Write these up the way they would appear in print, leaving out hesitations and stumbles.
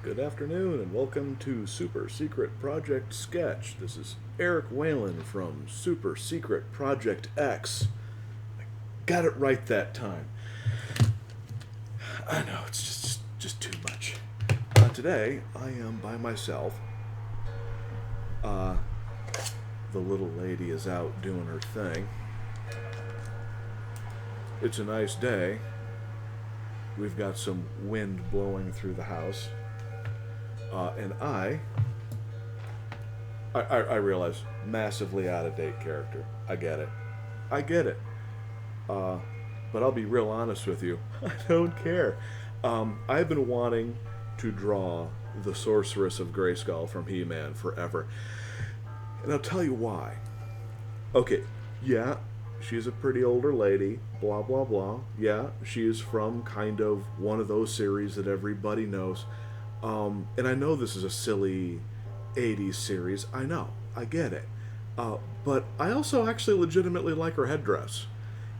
Good afternoon and welcome to Super Secret Project Sketch. This is Eric Whalen from Super Secret Project X. I got it right that time. I know, it's just too much. Today, I am by myself. The little lady is out doing her thing. It's a nice day. We've got some wind blowing through the house. And I realize, massively out of date character. I get it. I get it. But I'll be real honest with you. I don't care. I've been wanting to draw the Sorceress of Greyskull from He-Man forever. And I'll tell you why. Okay, yeah, she's a pretty older lady, blah, blah, blah. Yeah, she is from kind of one of those series that everybody knows. And I know this is a silly 80s series. I know. I get it. But I also actually legitimately like her headdress.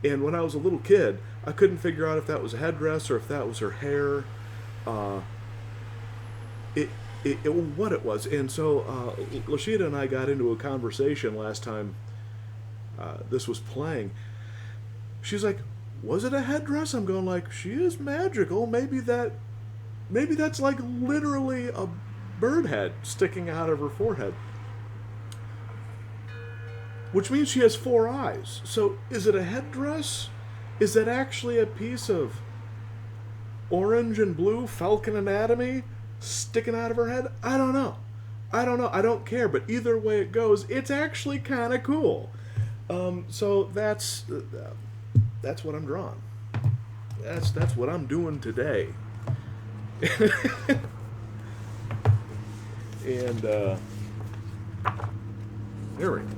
And when I was a little kid, I couldn't figure out if that was a headdress or if that was her hair. What it was. And so Lashida and I got into a conversation last time this was playing. She's like, was it a headdress? I'm going like, she is magical. Maybe that's like literally a bird head sticking out of her forehead. Which means she has 4 eyes. So is it a headdress? Is that actually a piece of orange and blue falcon anatomy sticking out of her head? I don't know. I don't care. But either way it goes, it's actually kind of cool. So that's what I'm drawing. That's what I'm doing today. And there we go.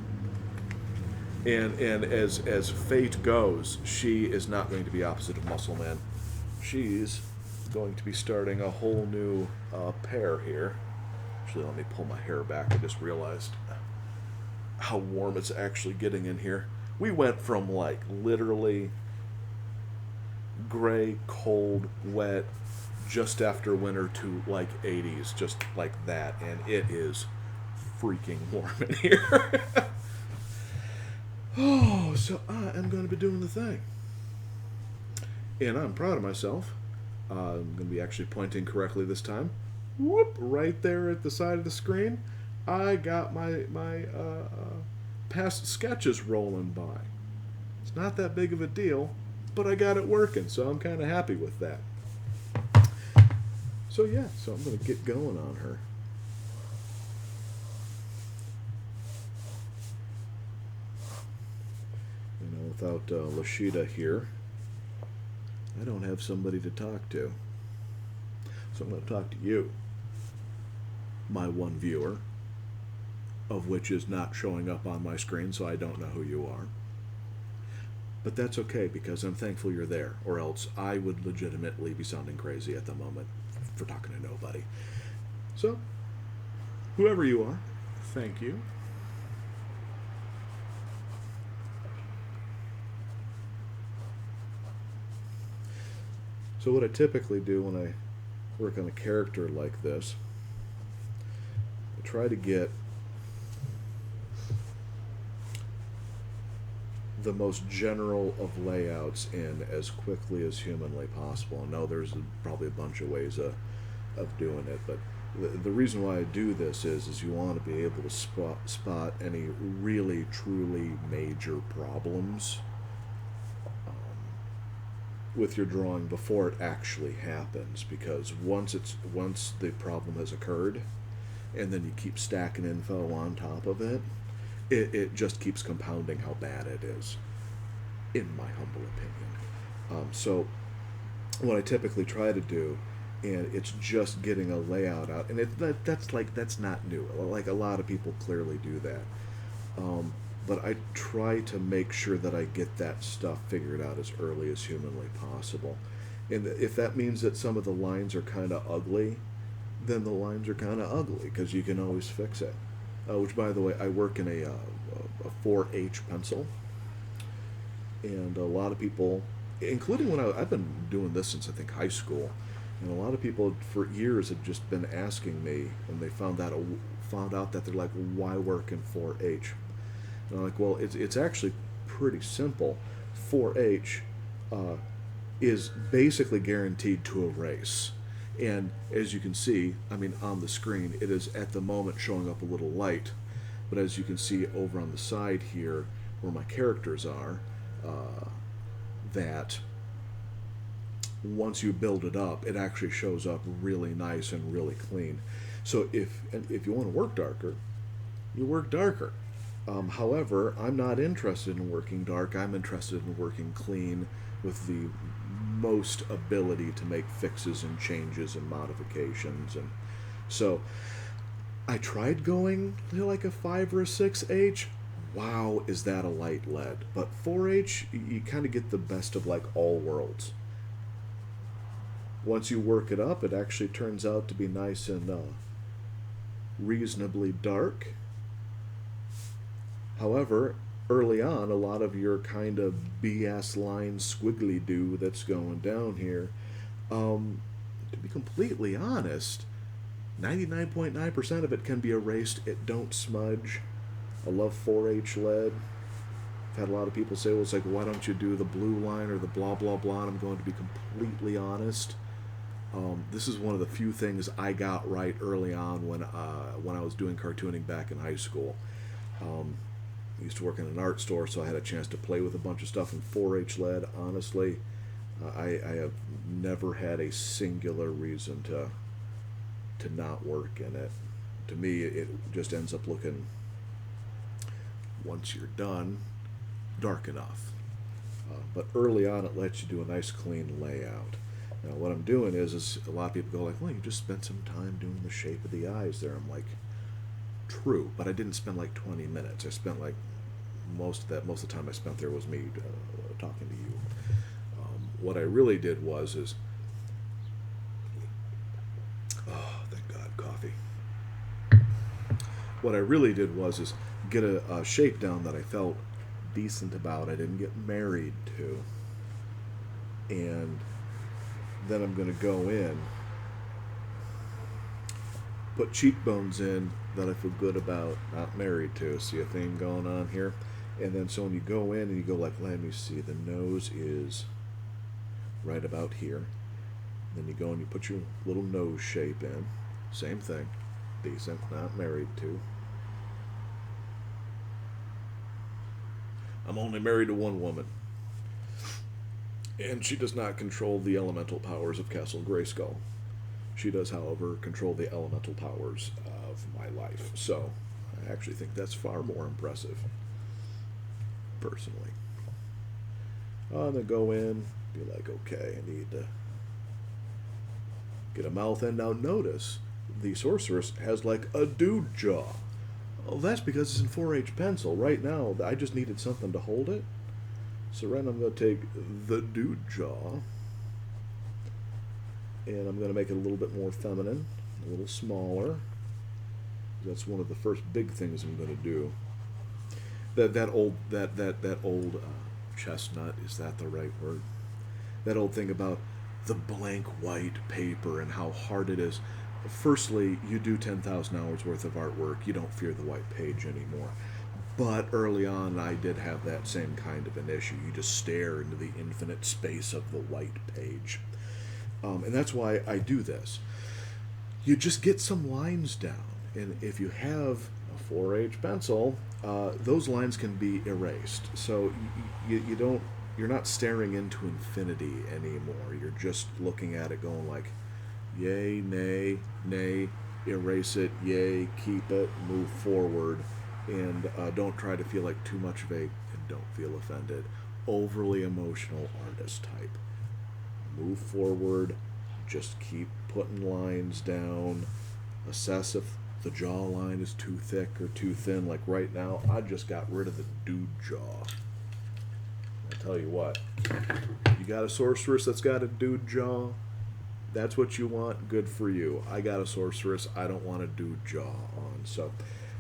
And as fate goes, she is not going to be opposite of Muscle Man. She's going to be starting a whole new pair here. Actually, let me pull my hair back. I just realized how warm it's actually getting in here. We went from like literally gray, cold, wet, just after winter to like 80s, just like that, and it is freaking warm in here. Oh, so I am going to be doing the thing. And I'm proud of myself. I'm going to be actually pointing correctly this time. Whoop, right there at the side of the screen. I got my past sketches rolling by. It's not that big of a deal, but I got it working, so I'm kind of happy with that. So yeah, so I'm going to get going on her. You know, without Lashida here, I don't have somebody to talk to. So I'm going to talk to you, my one viewer, of which is not showing up on my screen, so I don't know who you are. But that's okay, because I'm thankful you're there, or else I would legitimately be sounding crazy at the moment for talking to nobody. So, whoever you are, thank you. So what I typically do when I work on a character like this, I try to get the most general of layouts in as quickly as humanly possible. I know there's probably a bunch of ways of doing it, but the reason why I do this is you want to be able to spot any really truly major problems with your drawing before it actually happens, because once the problem has occurred and then you keep stacking info on top of it, it just keeps compounding how bad it is, in my humble opinion. So what I typically try to do, and it's just getting a layout out, and that's not new. Like, a lot of people clearly do that. But I try to make sure that I get that stuff figured out as early as humanly possible. And if that means that some of the lines are kind of ugly, then the lines are kind of ugly, because you can always fix it. Which, by the way, I work in a 4H pencil. And a lot of people, including when I've been doing this since I think high school, And a lot of people for years had just been asking me when they found out that they're like, why work in 4-H? And I'm like, well, it's actually pretty simple. 4-H is basically guaranteed to erase. And as you can see, I mean, on the screen, it is at the moment showing up a little light. But as you can see over on the side here, where my characters are, that once you build it up, it actually shows up really nice and really clean. So if you want to work darker, you work darker. However, I'm not interested in working dark. I'm interested in working clean with the most ability to make fixes and changes and modifications. And so I tried going to like a 5 or a 6H. Wow, is that a light lead? But 4H, you kind of get the best of like all worlds. Once you work it up, it actually turns out to be nice and reasonably dark. However, early on, a lot of your kind of BS line squiggly do that's going down here, to be completely honest, 99.9% of it can be erased. It don't smudge. I love 4H lead. I've had a lot of people say, well, it's like, why don't you do the blue line or the blah, blah, blah? And I'm going to be completely honest. This is one of the few things I got right early on when I was doing cartooning back in high school. I used to work in an art store, so I had a chance to play with a bunch of stuff in 4H lead. Honestly, I have never had a singular reason to not work in it. To me, it just ends up looking, once you're done, dark enough. But early on, it lets you do a nice clean layout. Now, what I'm doing is a lot of people go like, well, you just spent some time doing the shape of the eyes there. I'm like, true, but I didn't spend like 20 minutes. I spent like most of the time I spent there was me talking to you. What I really did is, oh, thank God, coffee. What I really did is get a shape down that I felt decent about. I didn't get married to. And then I'm going to go in, put cheekbones in that I feel good about, not married to. See a thing going on here? And then so when you go in and you go like, let me see, the nose is right about here. Then you go and you put your little nose shape in. Same thing. Decent, not married to. I'm only married to one woman. And she does not control the elemental powers of Castle Greyskull. She does, however, control the elemental powers of my life. So I actually think that's far more impressive, personally. And then go in, be like, okay, I need to get a mouth in. Now notice, the sorceress has like a dude jaw. Oh, that's because it's in 4H pencil. Right now, I just needed something to hold it. So right now I'm going to take the dude jaw, and I'm going to make it a little bit more feminine, a little smaller. That's one of the first big things I'm going to do. That old chestnut, is that the right word? That old thing about the blank white paper and how hard it is. Firstly, you do 10,000 hours worth of artwork. You don't fear the white page anymore. But early on, I did have that same kind of an issue. You just stare into the infinite space of the white page. And that's why I do this. You just get some lines down. And if you have a 4H pencil, those lines can be erased. So you're not staring into infinity anymore. You're just looking at it going like, yay, nay, nay, erase it, yay, keep it, move forward. And don't try to feel like too much vague, and don't feel offended. Overly emotional artist type. Move forward, just keep putting lines down. Assess if the jawline is too thick or too thin. Like right now, I just got rid of the dude jaw. I'll tell you what, you got a sorceress that's got a dude jaw, that's what you want, good for you. I got a sorceress, I don't want a dude jaw on, so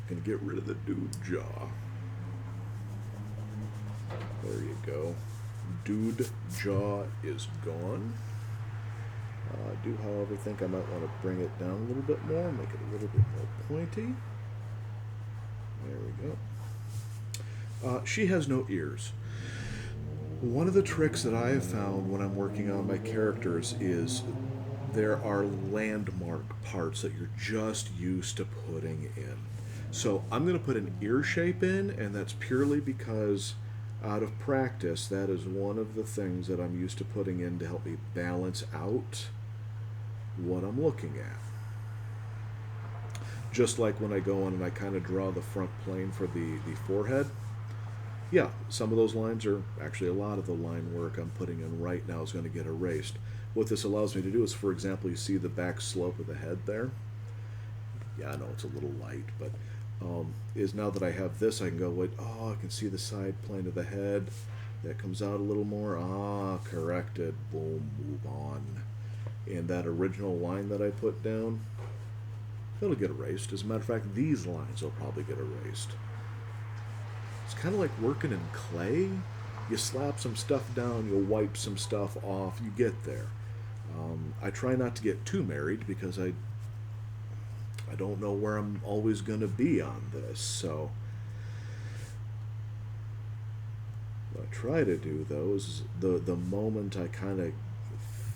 going to get rid of the dude jaw. There you go. Dude jaw is gone. I do, however, think I might want to bring it down a little bit more, make it a little bit more pointy. There we go. She has no ears. One of the tricks that I have found when I'm working on my characters is there are landmark parts that you're just used to putting in. So I'm going to put an ear shape in, and that's purely because out of practice, that is one of the things that I'm used to putting in to help me balance out what I'm looking at. Just like when I go in and I kind of draw the front plane for the forehead. Yeah, some of those lines are, actually a lot of the line work I'm putting in right now is going to get erased. What this allows me to do is, for example, you see the back slope of the head there? Yeah, I know it's a little light, but is now that I have this, I can go, wait, oh, I can see the side plane of the head. That comes out a little more. Ah, corrected. Boom, move on. And that original line that I put down, it'll get erased. As a matter of fact, these lines will probably get erased. It's kind of like working in clay. You slap some stuff down, you'll wipe some stuff off, you get there. I try not to get too married because I don't know where I'm always going to be on this. So what I try to do, though, is the moment I kind of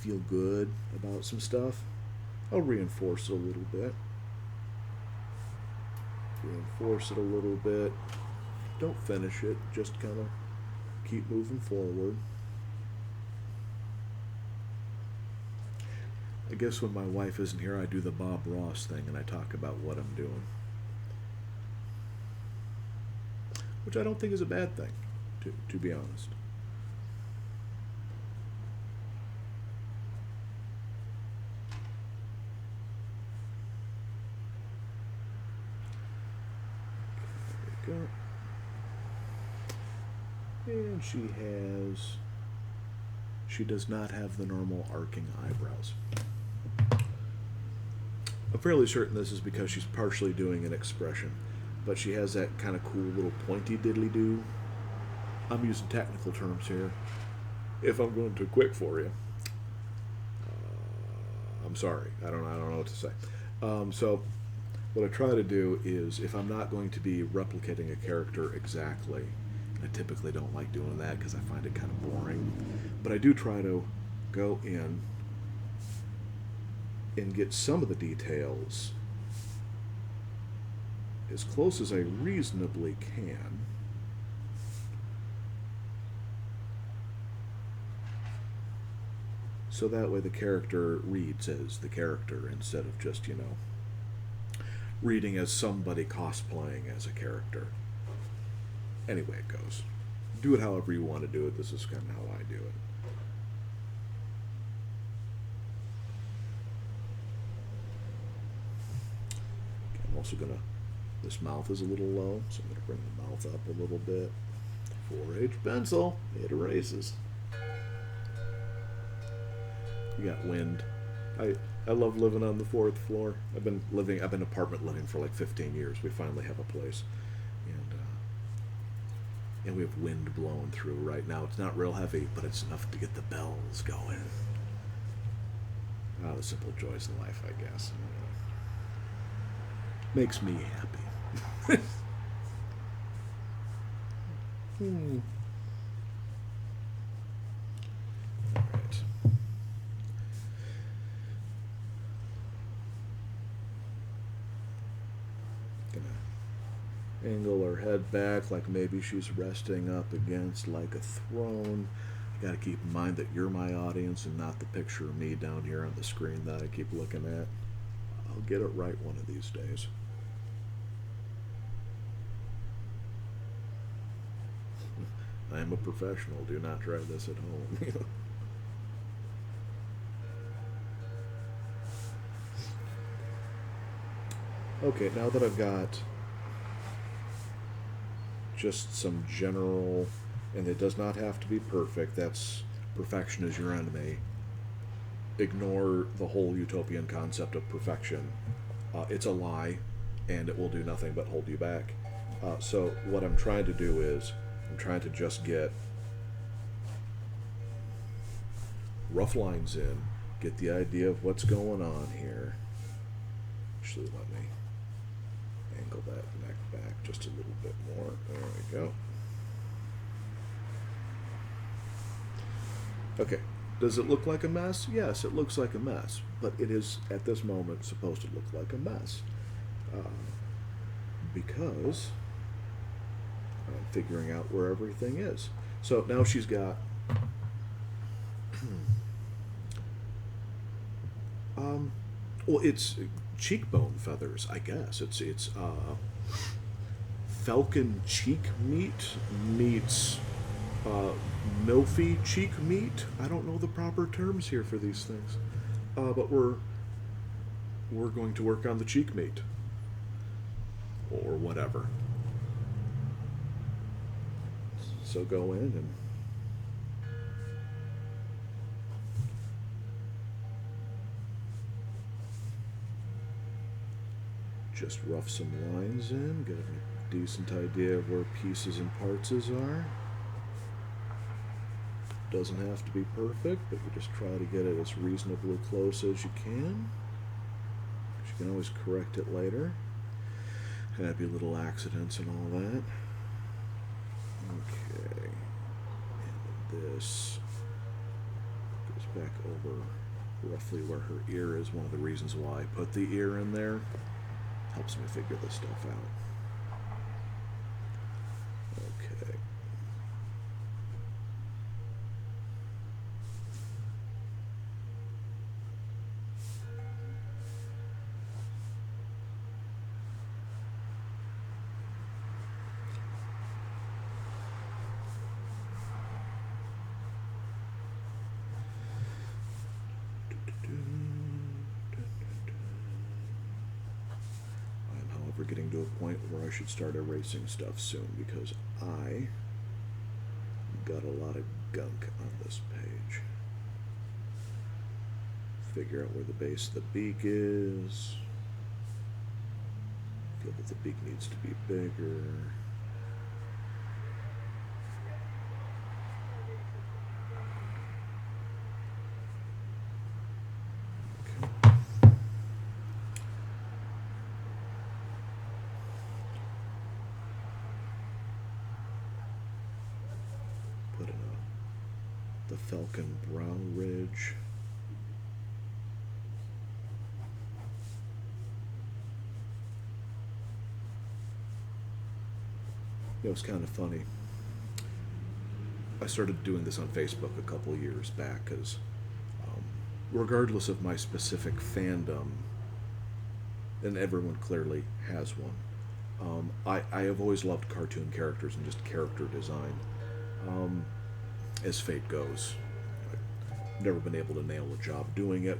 feel good about some stuff, I'll reinforce it a little bit. Reinforce it a little bit. Don't finish it, just kind of keep moving forward. I guess when my wife isn't here, I do the Bob Ross thing and I talk about what I'm doing. Which I don't think is a bad thing, to be honest. There we go. And she does not have the normal arcing eyebrows. I'm fairly certain this is because she's partially doing an expression, but she has that kind of cool little pointy diddly-do. I'm using technical terms here. If I'm going too quick for you, I'm sorry. I don't know what to say. So what I try to do is, if I'm not going to be replicating a character exactly, I typically don't like doing that because I find it kind of boring. But I do try to go in and get some of the details as close as I reasonably can. So that way the character reads as the character instead of just, reading as somebody cosplaying as a character. Anyway, it goes. Do it however you want to do it. This is kind of how I do it. Okay, I'm also gonna, this mouth is a little low, so I'm gonna bring the mouth up a little bit. 4H pencil, it erases. You got wind. I love living on the 4th floor. I've been apartment living for like 15 years. We finally have a place. And we have wind blowing through right now. It's not real heavy, but it's enough to get the bells going. The simple joys of life, I guess. Makes me happy. Alright. Angle her head back like maybe she's resting up against like a throne. You gotta keep in mind that you're my audience and not the picture of me down here on the screen that I keep looking at. I'll get it right one of these days. I am a professional. Do not try this at home. Okay, now that I've got just some general, and it does not have to be perfect, that's perfection is your enemy. Ignore the whole utopian concept of perfection. It's a lie, and it will do nothing but hold you back. So what I'm trying to do is, I'm trying to just get rough lines in, get the idea of what's going on here. Actually, let me angle that neck back just a little bit more. There we go. Okay, does it look like a mess? Yes, it looks like a mess, but it is, at this moment, supposed to look like a mess. Because I'm figuring out where everything is. So now she's got well, it's cheekbone feathers, I guess. It's falcon cheek meat meets milfy cheek meat. I don't know the proper terms here for these things, but we're going to work on the cheek meat or whatever. So go in and just rough some lines in, get a decent idea of where pieces and parts are. Doesn't have to be perfect, but you just try to get it as reasonably close as you can. You can always correct it later. Happy little accidents and all that. Okay. And this goes back over roughly where her ear is. One of the reasons why I put the ear in there. Helps me figure this stuff out. Okay. We're getting to a point where I should start erasing stuff soon because I got a lot of gunk on this page. Figure out where the base of the beak is. Feel that the beak needs to be bigger. The falcon brow ridge. It was kind of funny. I started doing this on Facebook a couple of years back because regardless of my specific fandom, and everyone clearly has one, I have always loved cartoon characters and just character design. As fate goes, I've never been able to nail a job doing it.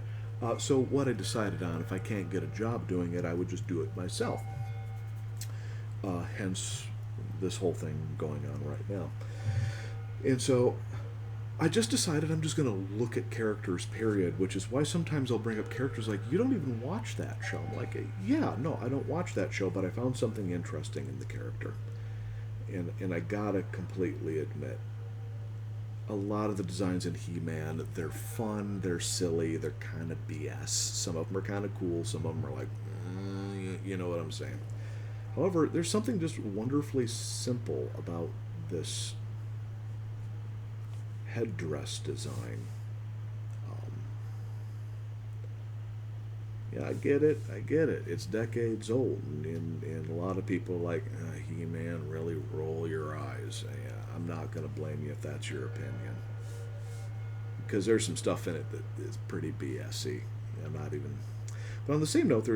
So what I decided on, if I can't get a job doing it, I would just do it myself. Hence this whole thing going on right now. And so I just decided I'm just going to look at characters, period, which is why sometimes I'll bring up characters like, you don't even watch that show. I'm like, yeah, no, I don't watch that show, but I found something interesting in the character. And I gotta completely admit, a lot of the designs in He-Man, they're fun, they're silly, they're kind of BS. Some of them are kind of cool, some of them are like, you know what I'm saying. However, there's something just wonderfully simple about this headdress design. Yeah, I get it. It's decades old, and a lot of people are like, He-Man, really roll your eyes. Yeah, I'm not going to blame you if that's your opinion. Because there's some stuff in it that is pretty BS-y. I'm not even... But on the same note,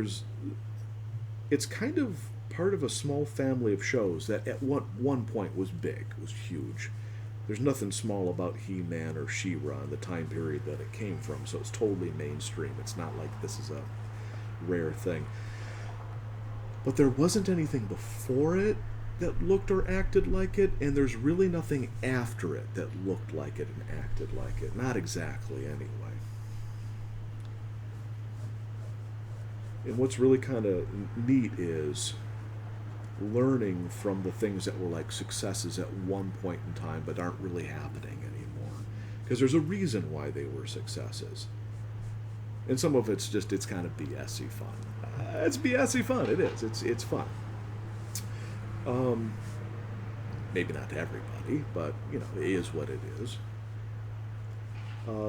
it's kind of part of a small family of shows that at one point was big, was huge. There's nothing small about He-Man or She-Ra in the time period that it came from, so it's totally mainstream. It's not like this is a rare thing. But there wasn't anything before it that looked or acted like it, and there's really nothing after it that looked like it and acted like it. Not exactly, anyway. And what's really kind of neat is learning from the things that were like successes at one point in time but aren't really happening anymore. Because there's a reason why they were successes. And some of it's kind of BSy fun. It's BSy fun. It is. It's fun. Um, Maybe not to everybody, but you know, it is what it is.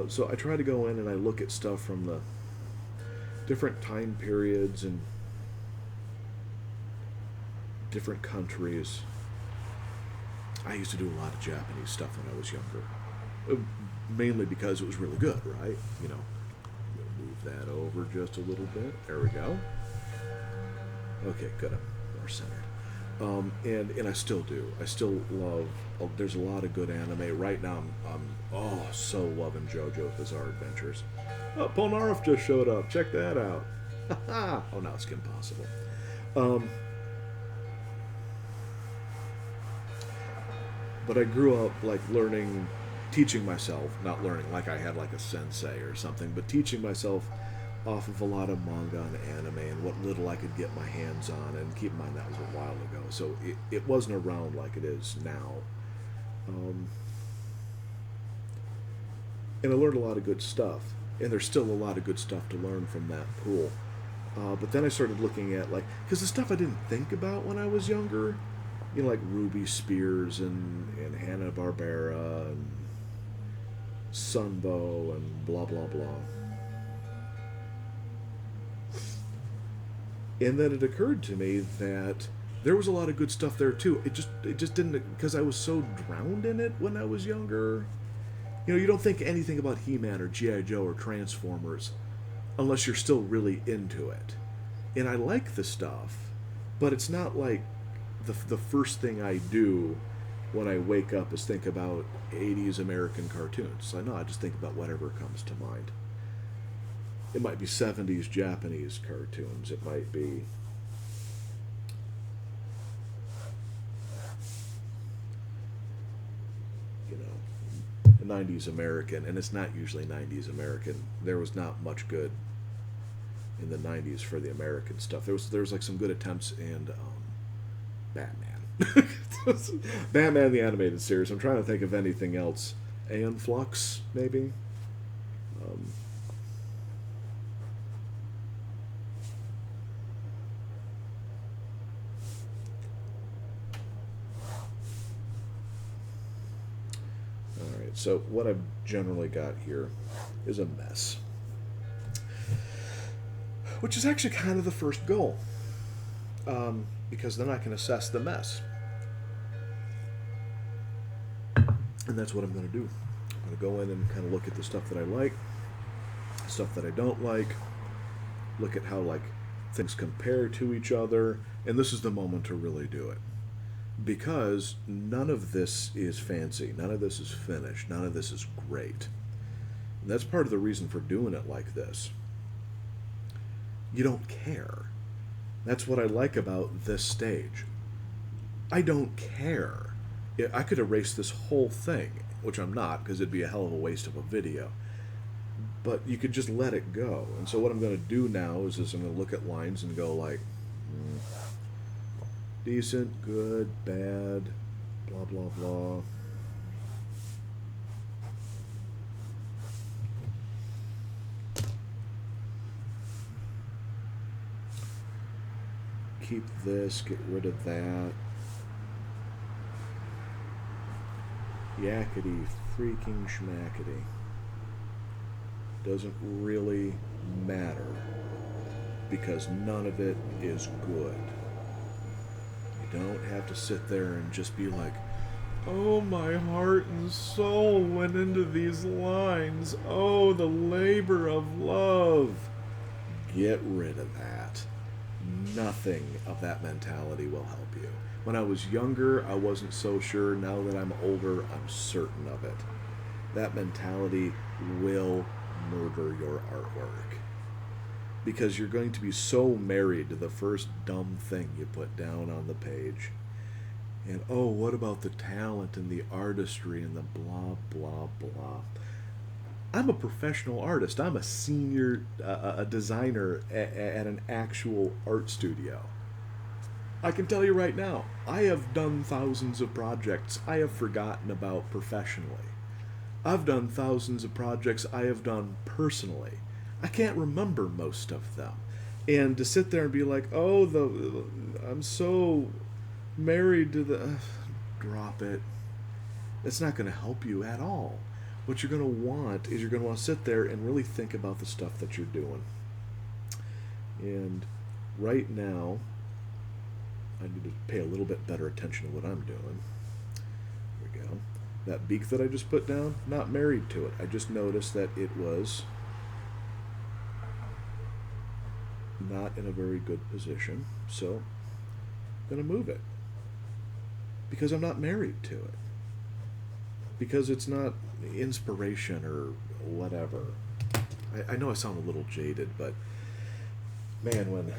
So I try to go in and I look at stuff from the different time periods and different countries. I used to do a lot of Japanese stuff when I was younger, mainly because it was really good, right? You know, move that over just a little bit. There we go. Okay, good. I'm more centered. And I still do. I still love. Oh, there's a lot of good anime right now. I'm so loving JoJo's Bizarre Adventures. Oh, Polnareff just showed up. Check that out. Oh, now it's Kim Possible. But I grew up like learning, teaching myself, not learning like I had like a sensei or something, but teaching myself off of a lot of manga and anime and what little I could get my hands on. And keep in mind that was a while ago, so it wasn't around like it is now. And I learned a lot of good stuff, and there's still a lot of good stuff to learn from that pool. But then I started looking at like, because the stuff I didn't think about when I was younger, you know, like Ruby Spears and Hanna-Barbera and Sunbow and blah blah blah. And then it occurred to me that there was a lot of good stuff there too. It just didn't, because I was so drowned in it when I was younger. You know, you don't think anything about He-Man or G.I. Joe or Transformers unless you're still really into it. And I like the stuff, but it's not like the first thing I do when I wake up is think about 80s American cartoons. So I just think about whatever comes to mind. It might be 70s Japanese cartoons. It might be you know, 90s American, and it's not usually 90s American. There was not much good in the 90s for the American stuff. There was like some good attempts in Batman. Batman the animated series. I'm trying to think of anything else. Aeon Flux, maybe. Alright, so what I've generally got here is a mess. Which is actually kind of the first goal. Because then I can assess the mess. And that's what I'm going to do. I'm going to go in and kind of look at the stuff that I like, stuff that I don't like, look at how like things compare to each other, and this is the moment to really do it. Because none of this is fancy, none of this is finished, none of this is great. And that's part of the reason for doing it like this. You don't care. That's what I like about this stage. I don't care. I could erase this whole thing, which I'm not, because it'd be a hell of a waste of a video. But you could just let it go. And so what I'm going to do now is I'm going to look at lines and go like, decent, good, bad, blah, blah, blah. Keep this, get rid of that. Yakety freaking schmackety. Doesn't really matter because none of it is good. You don't have to sit there and just be like, oh, my heart and soul went into these lines. Oh, the labor of love. Get rid of that. Nothing of that mentality will help you. When I was younger, I wasn't so sure. Now that I'm older, I'm certain of it. That mentality will murder your artwork. Because you're going to be so married to the first dumb thing you put down on the page. And, oh, what about the talent and the artistry and the blah, blah, blah. I'm a professional artist. I'm a senior a designer at an actual art studio. I can tell you right now, I have done thousands of projects I have forgotten about professionally. I've done thousands of projects I have done personally. I can't remember most of them. And to sit there and be like, oh, I'm so married to the. Drop it. It's not going to help you at all. What you're going to want is you're going to want to sit there and really think about the stuff that you're doing. And right now, I need to pay a little bit better attention to what I'm doing. There we go. That beak that I just put down, not married to it. I just noticed that it was not in a very good position. So I'm going to move it. Because I'm not married to it. Because it's not inspiration or whatever. I know I sound a little jaded, but man, when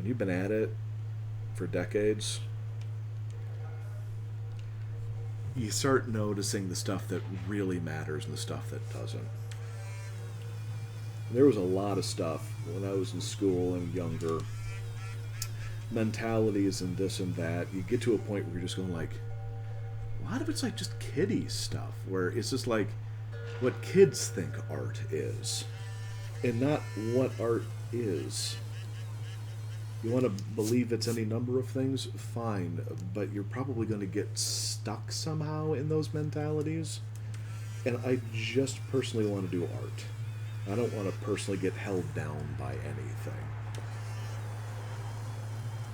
you've been at it for decades, you start noticing the stuff that really matters and the stuff that doesn't. There was a lot of stuff when I was in school and younger, mentalities and this and that. You get to a point where you're just going like, a lot of it's like just kiddie stuff, where it's just like what kids think art is and not what art is. You want to believe it's any number of things, fine, but you're probably going to get stuck somehow in those mentalities. And I just personally want to do art. I don't want to personally get held down by anything.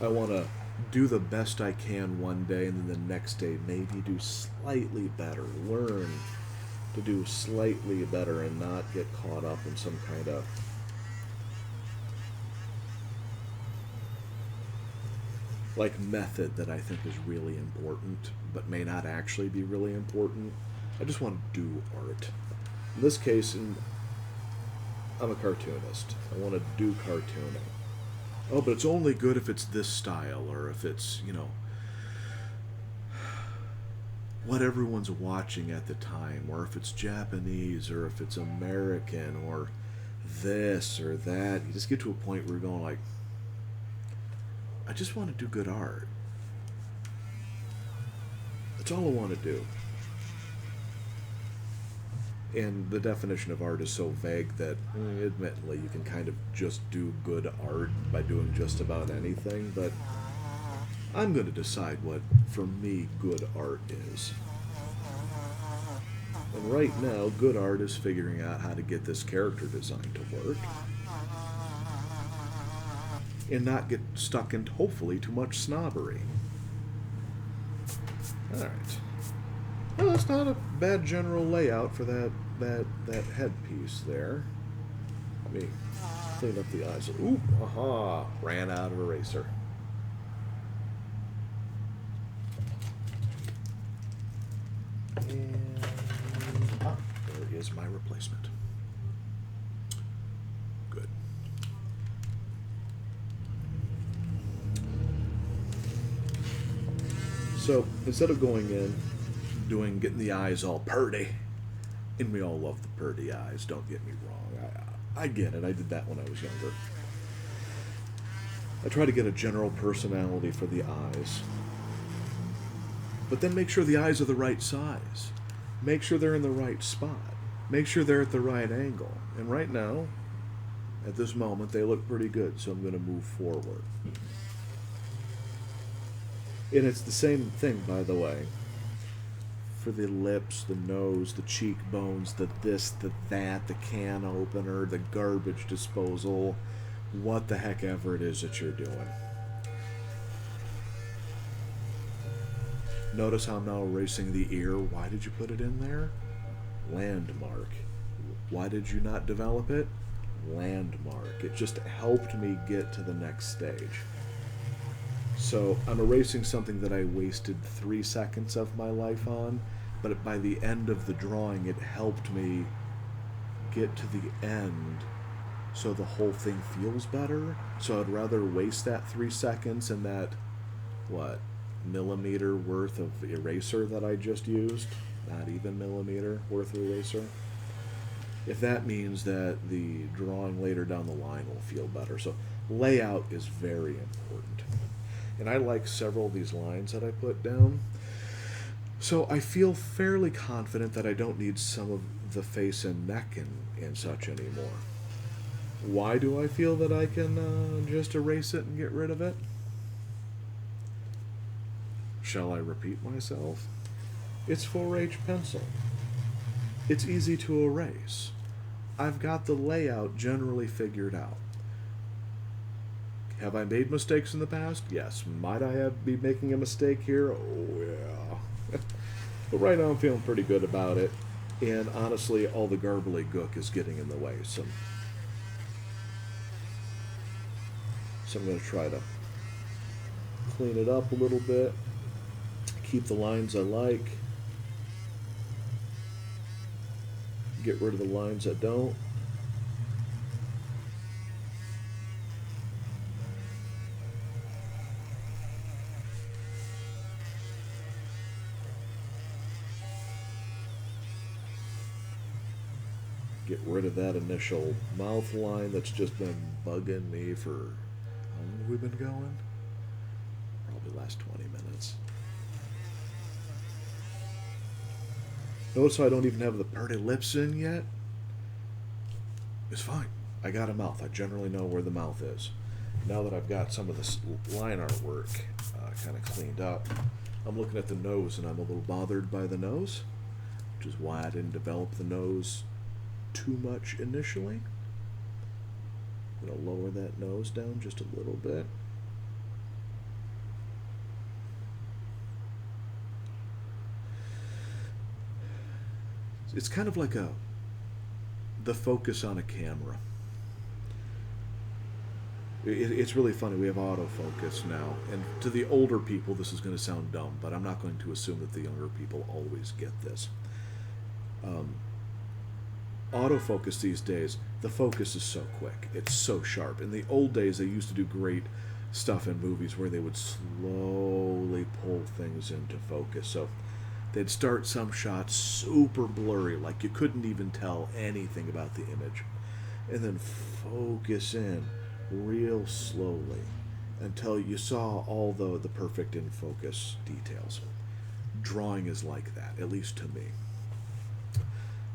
I want to do the best I can one day, and then the next day maybe do slightly better, learn to do slightly better and not get caught up in some kind of like method that I think is really important but may not actually be really important. I just want to do art. In this case, I'm a cartoonist. I want to do cartooning. Oh, but it's only good if it's this style, or if it's, what everyone's watching at the time, or if it's Japanese, or if it's American, or this or that. You just get to a point where you're going like, I just want to do good art. That's all I want to do. And the definition of art is so vague that, admittedly, you can kind of just do good art by doing just about anything, but I'm going to decide what, for me, good art is. And right now, good art is figuring out how to get this character design to work and not get stuck in, hopefully, too much snobbery. Alright. Well, that's not a bad general layout for that headpiece there. Let me clean up the eyes. Ooh, aha! Ran out of eraser. And there is my replacement. Good. So instead of going in, getting the eyes all purty, and we all love the purty eyes, don't get me wrong, I get it, I did that when I was younger. I try to get a general personality for the eyes, but then make sure the eyes are the right size, make sure they're in the right spot, make sure they're at the right angle, and right now, at this moment, they look pretty good, so I'm going to move forward. And it's the same thing, by the way, for the lips, the nose, the cheekbones, the this, the that, the can opener, the garbage disposal, what the heck ever it is that you're doing. Notice how I'm now erasing the ear. Why did you put it in there? Landmark. Why did you not develop it? Landmark. It just helped me get to the next stage. So I'm erasing something that I wasted 3 seconds of my life on, but by the end of the drawing, it helped me get to the end so the whole thing feels better. So I'd rather waste that 3 seconds and that, millimeter worth of eraser that I just used, not even millimeter worth of eraser, if that means that the drawing later down the line will feel better. So layout is very important. And I like several of these lines that I put down. So I feel fairly confident that I don't need some of the face and neck and such anymore. Why do I feel that I can just erase it and get rid of it? Shall I repeat myself? It's 4H pencil. It's easy to erase. I've got the layout generally figured out. Have I made mistakes in the past? Yes. Might I be making a mistake here? Oh, yeah. But right now I'm feeling pretty good about it. And honestly, all the garbly gook is getting in the way. So I'm going to try to clean it up a little bit. Keep the lines I like. Get rid of the lines I don't. Get rid of that initial mouth line that's just been bugging me for how long have we been going? Probably last 20 minutes. Notice how I don't even have the pretty lips in yet? It's fine. I got a mouth. I generally know where the mouth is. Now that I've got some of this line artwork kind of cleaned up, I'm looking at the nose and I'm a little bothered by the nose, which is why I didn't develop the nose too much initially. I'm going to lower that nose down just a little bit. It's kind of like the focus on a camera. It's really funny. We have autofocus now, and to the older people, this is going to sound dumb, but I'm not going to assume that the younger people always get this. Autofocus these days, the focus is so quick. It's so sharp. In the old days, they used to do great stuff in movies where they would slowly pull things into focus. So they'd start some shots super blurry, like you couldn't even tell anything about the image, and then focus in real slowly until you saw all the perfect in focus details. Drawing is like that, at least to me.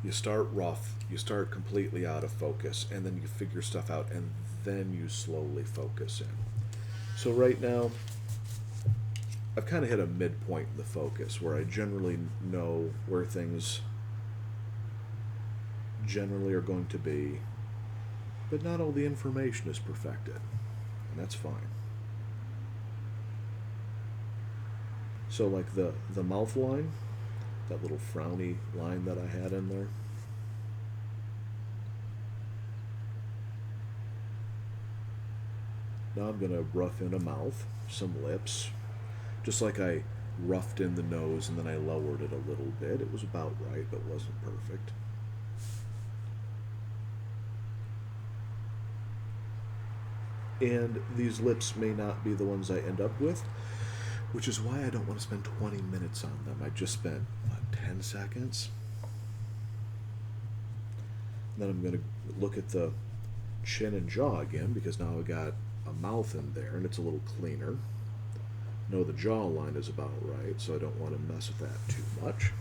You start rough, you start completely out of focus, and then you figure stuff out, and then you slowly focus in. So right now, I've kind of hit a midpoint in the focus where I generally know where things generally are going to be, but not all the information is perfected, and that's fine. So like the mouth line, that little frowny line that I had in there. Now I'm going to rough in a mouth, some lips, just like I roughed in the nose and then I lowered it a little bit. It was about right, but wasn't perfect. And these lips may not be the ones I end up with, which is why I don't want to spend 20 minutes on them. I just spent, 10 seconds? Then I'm going to look at the chin and jaw again, because now I've got a mouth in there, and it's a little cleaner. No, the jawline is about right, so I don't want to mess with that too much.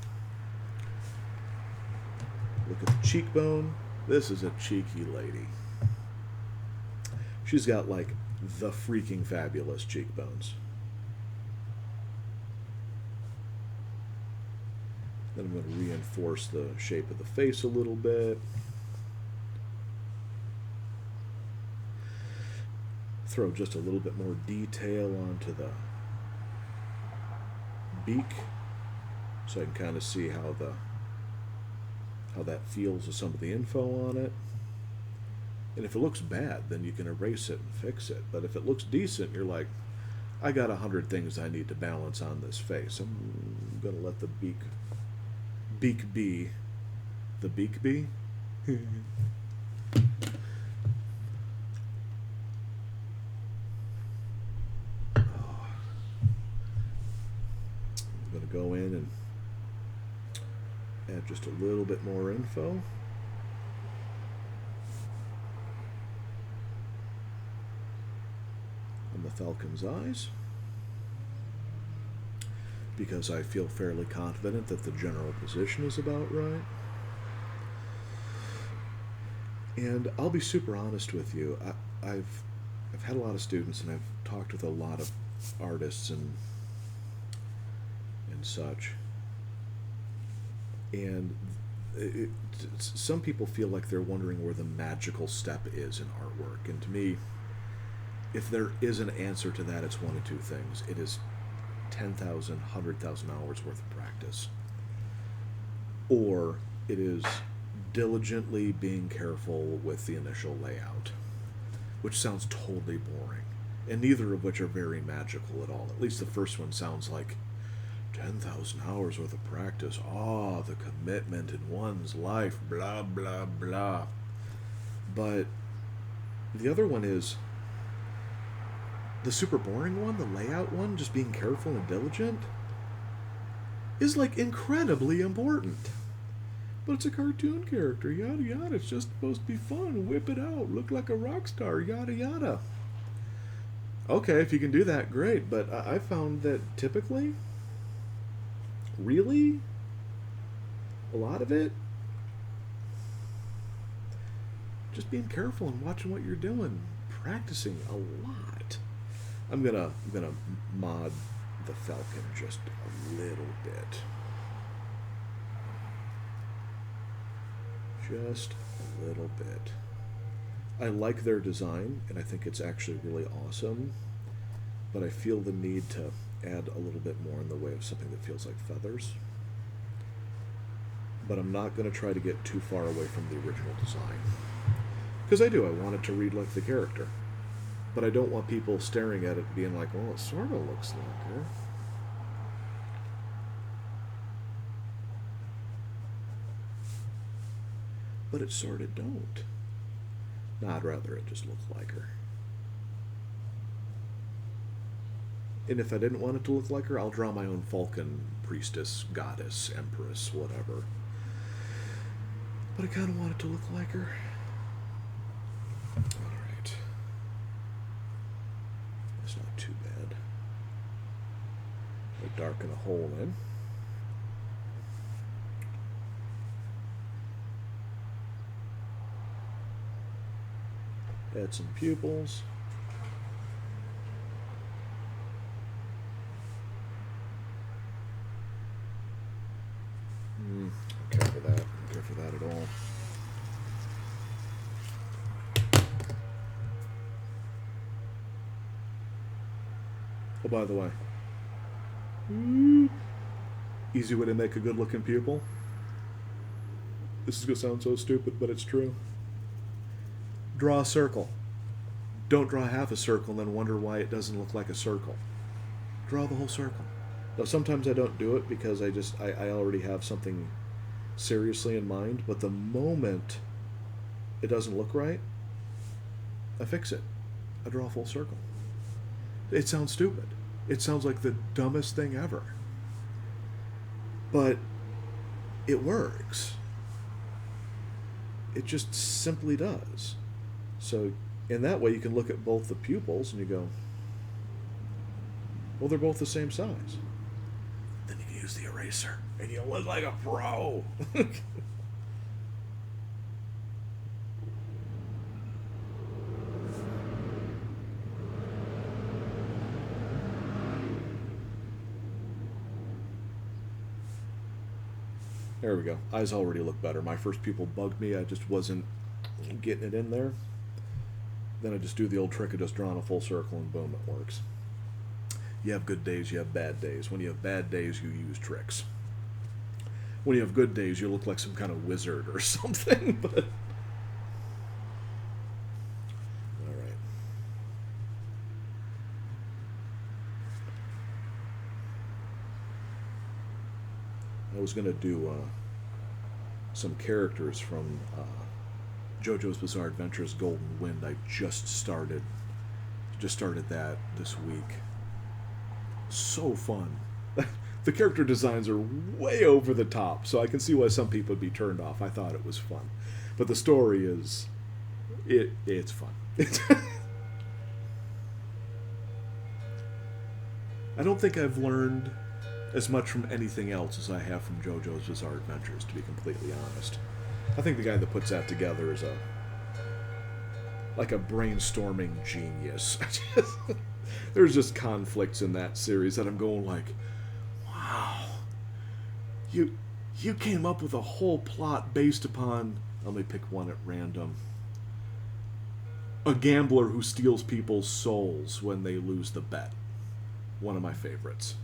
Look at the cheekbone. This is a cheeky lady. She's got, like, the freaking fabulous cheekbones. Then I'm going to reinforce the shape of the face a little bit. Throw just a little bit more detail onto the beak, so I can kind of see how that feels with some of the info on it. And if it looks bad, then you can erase it and fix it. But if it looks decent, you're like, I got 100 things I need to balance on this face. I'm going to let the beak be the beak be. I'm going to go in and add just a little bit more info. On the falcon's eyes. because I feel fairly confident that the general position is about right. And I'll be super honest with you. I've had a lot of students, and I've talked with a lot of artists and such. And some people feel like they're wondering where the magical step is in artwork. And to me, if there is an answer to that, it's one of two things. It is 10,000, 100,000 hours worth of practice. Or it is diligently being careful with the initial layout, which sounds totally boring. And neither of which are very magical at all. At least the first one sounds like 10,000 hours worth of practice. Ah, the commitment in one's life, blah, blah, blah. But the other one is the super boring one, the layout one, just being careful and diligent, is like incredibly important. But it's a cartoon character, yada yada. It's just supposed to be fun. Whip it out, look like a rock star, yada yada. Okay, if you can do that, great. But I found that typically, really, a lot of it, just being careful and watching what you're doing, practicing a lot. I'm gonna mod the Falcon just a little bit. Just a little bit. I like their design, and I think it's actually really awesome, but I feel the need to add a little bit more in the way of something that feels like feathers. But I'm not going to try to get too far away from the original design. Because I want it to read like the character. But I don't want people staring at it being like, well, it sort of looks like her. But it sort of don't. Nah, I'd rather it just look like her. And if I didn't want it to look like her, I'll draw my own Falcon priestess, goddess, empress, whatever. But I kind of want it to look like her. Alright. That's not too bad. I darken a hole in. Add some pupils. Don't care for that. Don't care for that at all. Oh, by the way. Easy way to make a good looking pupil. This is going to sound so stupid, but it's true. Draw a circle. Don't draw half a circle and then wonder why it doesn't look like a circle. Draw the whole circle. Now, sometimes I don't do it because I already have something seriously in mind, but the moment it doesn't look right, I fix it. I draw a full circle. It sounds stupid. It sounds like the dumbest thing ever. But it works. It just simply does. So in that way, you can look at both the pupils and you go, well, they're both the same size. Then you can use the eraser and you'll look like a pro. There we go. Eyes already look better. My first pupil bugged me. I just wasn't getting it in there. Then I just do the old trick of just drawing a full circle and boom, it works. You have good days, you have bad days. When you have bad days, you use tricks. When you have good days, you look like some kind of wizard or something, but... Alright. I was going to do some characters from JoJo's Bizarre Adventures Golden Wind. I just started that this week. So fun. The character designs are way over the top, so I can see why some people would be turned off. I thought it was fun. But the story is it's fun. I don't think I've learned as much from anything else as I have from JoJo's Bizarre Adventures, to be completely honest. I think the guy that puts that together is like a brainstorming genius. There's just conflicts in that series that I'm going like, wow, you came up with a whole plot based upon, let me pick one at random, a gambler who steals people's souls when they lose the bet. One of my favorites.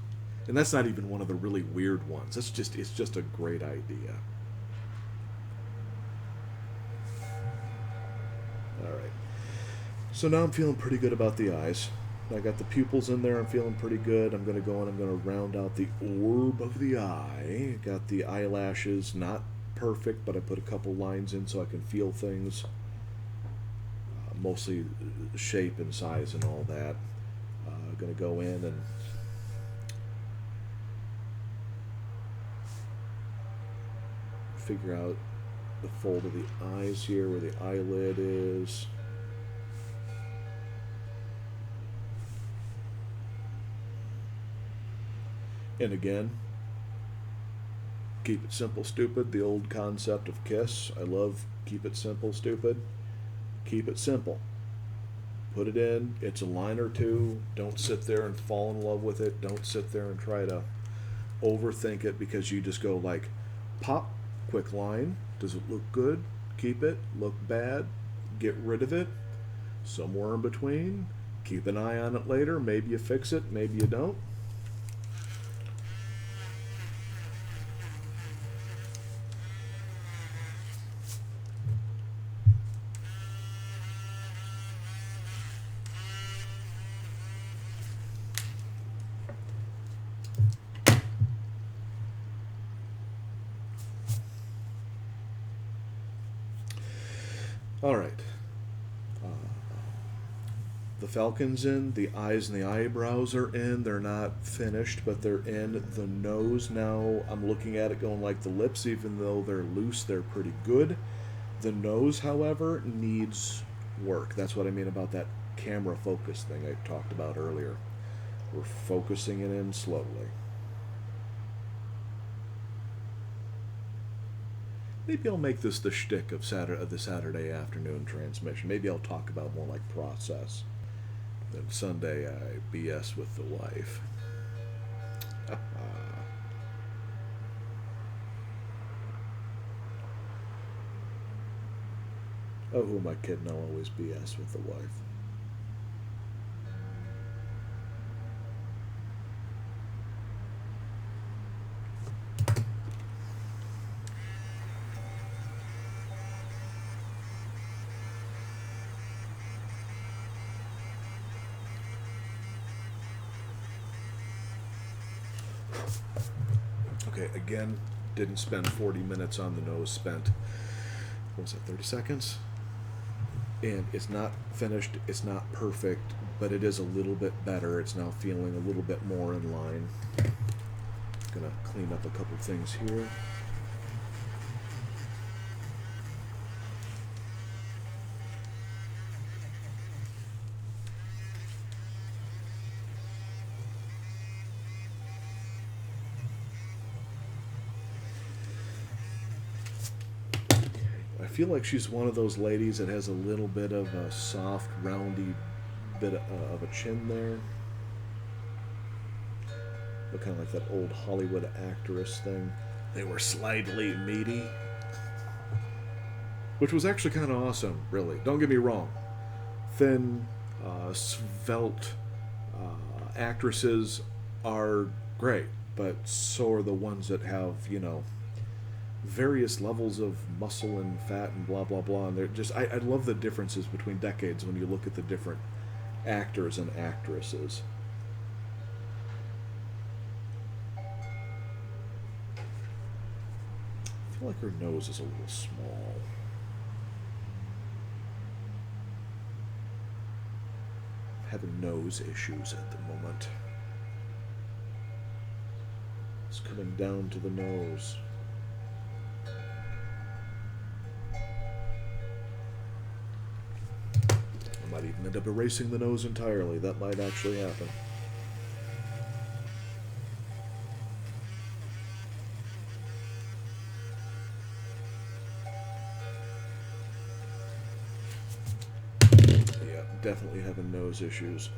And that's not even one of the really weird ones. It's just a great idea. Alright. So now I'm feeling pretty good about the eyes. I got the pupils in there. I'm feeling pretty good. I'm going to go and I'm going to round out the orb of the eye. Got the eyelashes, not perfect, but I put a couple lines in so I can feel things. Mostly shape and size and all that. Going to go in and figure out the fold of the eyes here, where the eyelid is. And again, keep it simple, stupid. The old concept of KISS. I love keep it simple, stupid. Keep it simple. Put it in. It's a line or two. Don't sit there and fall in love with it. Don't sit there and try to overthink it, because you just go like, pop, quick line. Does it look good? Keep it. Look bad? Get rid of it. Somewhere in between. Keep an eye on it later. Maybe you fix it. Maybe you don't. All right. The falcon's in. The eyes and the eyebrows are in. They're not finished, but they're in. The nose now, I'm looking at it going like the lips, even though they're loose, they're pretty good. The nose, however, needs work. That's what I mean about that camera focus thing I talked about earlier. We're focusing it in slowly. Maybe I'll make this the shtick of the Saturday afternoon transmission. Maybe I'll talk about more like process. Then Sunday I BS with the wife. Oh, who am I kidding? I'll always BS with the wife. Okay, again, didn't spend 40 minutes on the nose, spent, what was that, 30 seconds? And it's not finished, it's not perfect, but it is a little bit better. It's now feeling a little bit more in line. Gonna clean up a couple things here. I feel like she's one of those ladies that has a little bit of a soft, roundy bit of a chin there. But kind of like that old Hollywood actress thing. They were slightly meaty. Which was actually kind of awesome, really. Don't get me wrong. Thin, svelte actresses are great, but so are the ones that have, you know, various levels of muscle and fat and blah blah blah, and they're just I love the differences between decades when you look at the different actors and actresses. I feel like her nose is a little small. I'm having nose issues at the moment. It's coming down to the nose. I might even end up erasing the nose entirely. That might actually happen. Definitely having nose issues.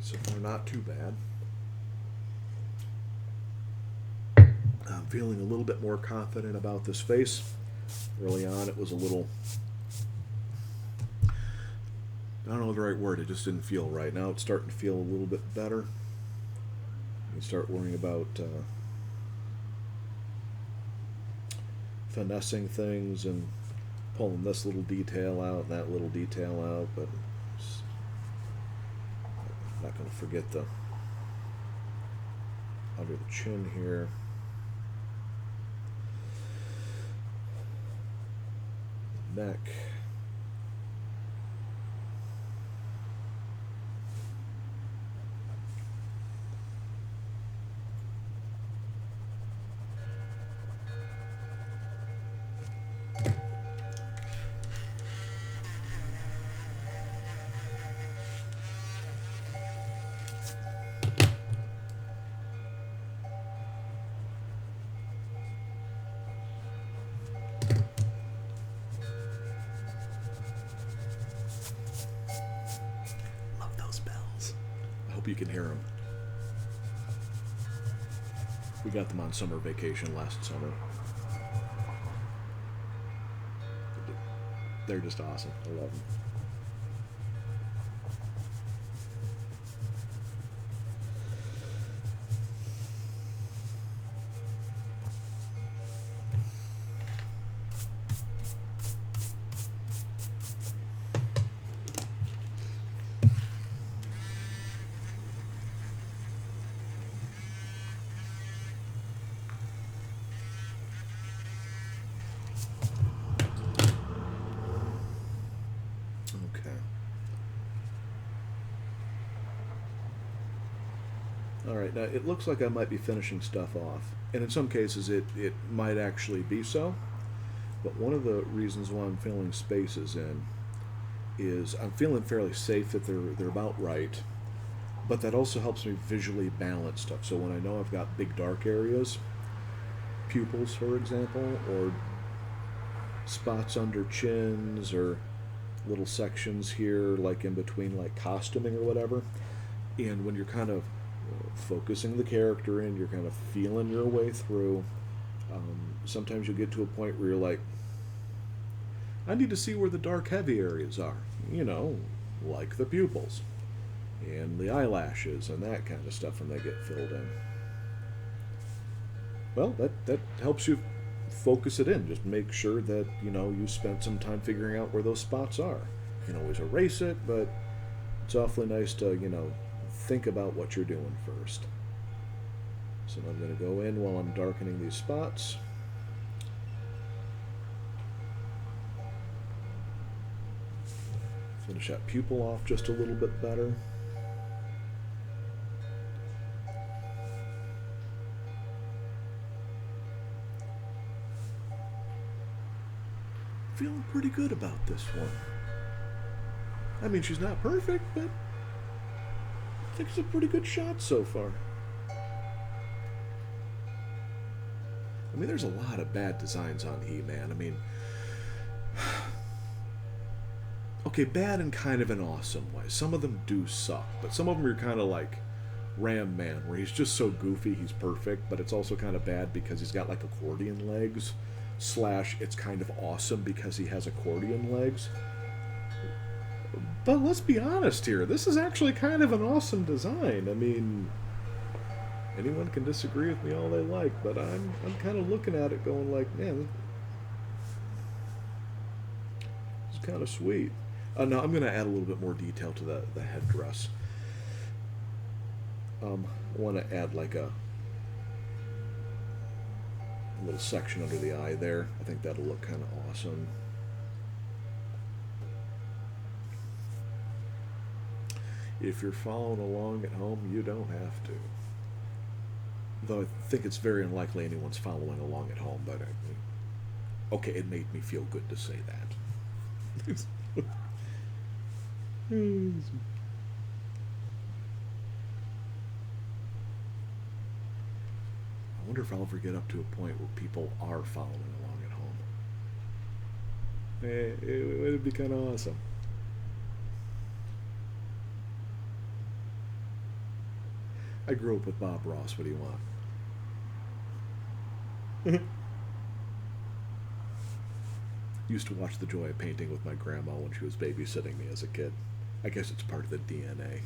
So far, not too bad. I'm feeling a little bit more confident about this face. Early on, it was a little, I don't know the right word, it just didn't feel right. Now it's starting to feel a little bit better. You start worrying about finessing things and pulling this little detail out and that little detail out, but I'm not going to forget the under the chin here. Neck. Love those bells. I hope you can hear them. We got them on summer vacation last summer. They're just awesome. I love them. Alright, now it looks like I might be finishing stuff off. And in some cases it might actually be so. But one of the reasons why I'm filling spaces in is I'm feeling fairly safe that they're about right. But that also helps me visually balance stuff. So when I know I've got big dark areas, pupils for example, or spots under chins, or little sections here like in between like costuming or whatever, and when you're kind of focusing the character in, you're kind of feeling your way through, sometimes you'll get to a point where you're like, I need to see where the dark heavy areas are, like the pupils and the eyelashes and that kind of stuff when they get filled in. Well, that helps you focus it in. Just make sure that you spent some time figuring out where those spots are. You can always erase it, but it's awfully nice to think about what you're doing first. So I'm going to go in while I'm darkening these spots. Finish that pupil off just a little bit better. Feeling pretty good about this one. I mean, she's not perfect, but I think it's a pretty good shot so far. I mean, there's a lot of bad designs on He-Man. I mean, okay, bad in kind of an awesome way. Some of them do suck, but some of them are kind of like Ram Man, where he's just so goofy he's perfect, but it's also kind of bad because he's got like accordion legs, / it's kind of awesome because he has accordion legs. But let's be honest here, this is actually kind of an awesome design. I mean, anyone can disagree with me all they like, but I'm kind of looking at it going like, man, this is kind of sweet. Now I'm going to add a little bit more detail to the headdress. I want to add like a little section under the eye there. I think that'll look kind of awesome. If you're following along at home, you don't have to. Though I think it's very unlikely anyone's following along at home, but okay, it made me feel good to say that. I wonder if I'll ever get up to a point where people are following along at home. It would be kind of awesome. I grew up with Bob Ross. What do you want? Used to watch The Joy of Painting with my grandma when she was babysitting me as a kid. I guess it's part of the DNA.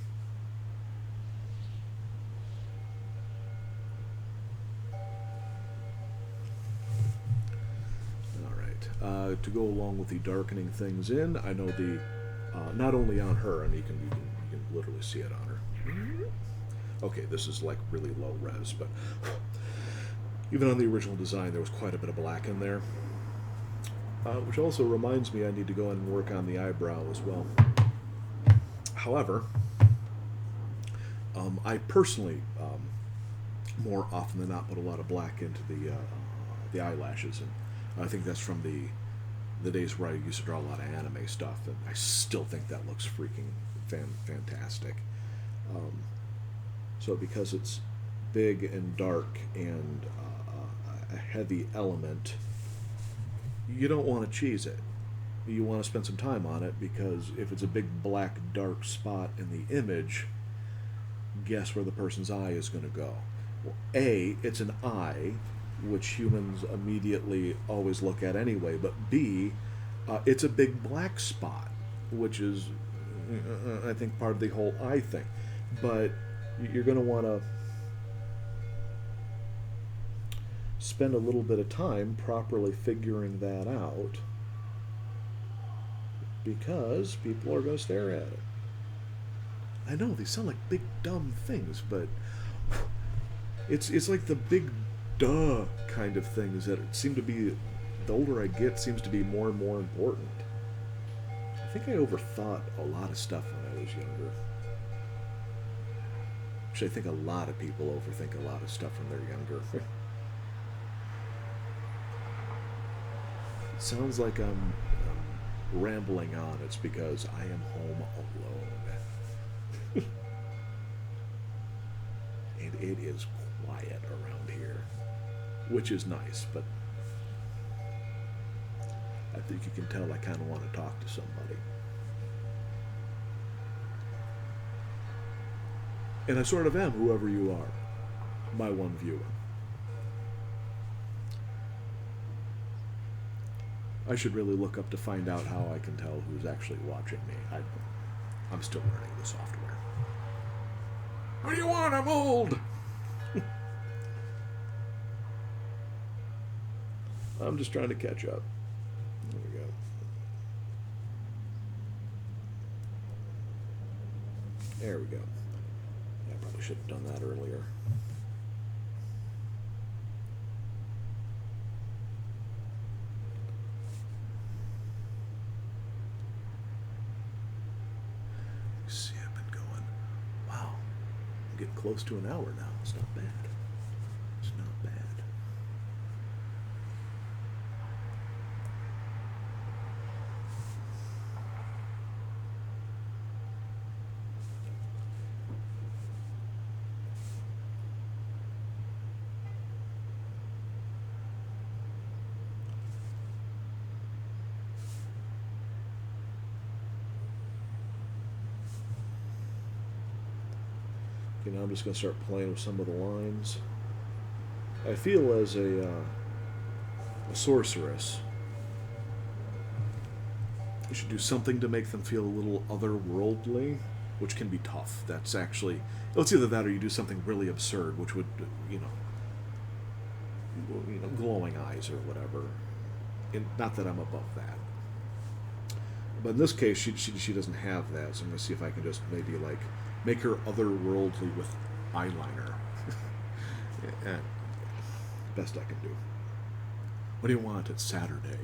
All right. To go along with the darkening things in, I know the not only on her, and you can literally see it on her. Okay, this is like really low res, but even on the original design, there was quite a bit of black in there. Which also reminds me I need to go in and work on the eyebrow as well. However, I personally, more often than not, put a lot of black into the eyelashes, and I think that's from the days where I used to draw a lot of anime stuff, and I still think that looks freaking fantastic. So because it's big and dark and a heavy element, you don't want to cheese it. You want to spend some time on it, because if it's a big black dark spot in the image, guess where the person's eye is going to go? Well, A, it's an eye, which humans immediately always look at anyway, but B, it's a big black spot, which is, I think, part of the whole eye thing. But you're going to want to spend a little bit of time properly figuring that out, because people are going to stare at it. I know they sound like big dumb things, but it's like the big duh kind of things that seem to be, the older I get, seems to be more and more important. I think I overthought a lot of stuff when I was younger. Actually, I think a lot of people overthink a lot of stuff when they're younger. It sounds like I'm rambling on. It's because I am home alone. And it is quiet around here, which is nice, but I think you can tell I kind of want to talk to somebody. And I sort of am, whoever you are, my one viewer. I should really look up to find out how I can tell who's actually watching me. I'm still learning the software. What do you want? I'm old! I'm just trying to catch up. There we go. There we go. I probably should have done that earlier. See, I've been going. Wow. I'm getting close to an hour now. It's not bad. It's not bad. Okay, now I'm just going to start playing with some of the lines. I feel as a sorceress, you should do something to make them feel a little otherworldly, which can be tough. That's actually, it's either that or you do something really absurd, which would, glowing eyes or whatever. And not that I'm above that. But in this case, she doesn't have that, so I'm going to see if I can just maybe, like, make her otherworldly with eyeliner. Yeah, best I can do. What do you want? It's Saturday.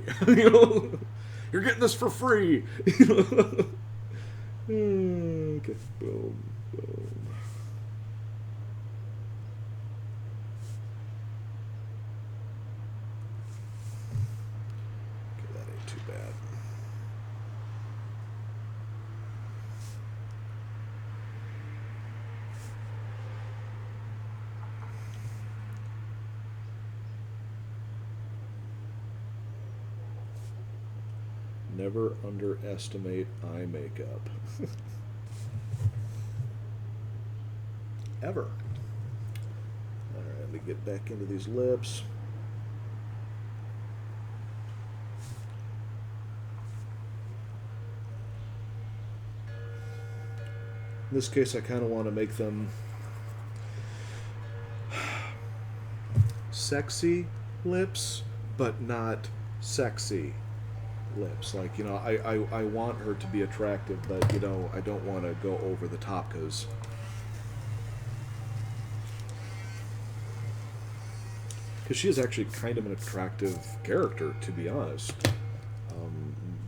You're getting this for free. Okay, boom, boom. Okay, that ain't too bad. Never underestimate eye makeup. Ever. Alright, let me get back into these lips. In this case, I kind of want to make them sexy lips, but not sexy lips. Like, you know, I want her to be attractive, but, you know, I don't want to go over the top because she is actually kind of an attractive character, to be honest.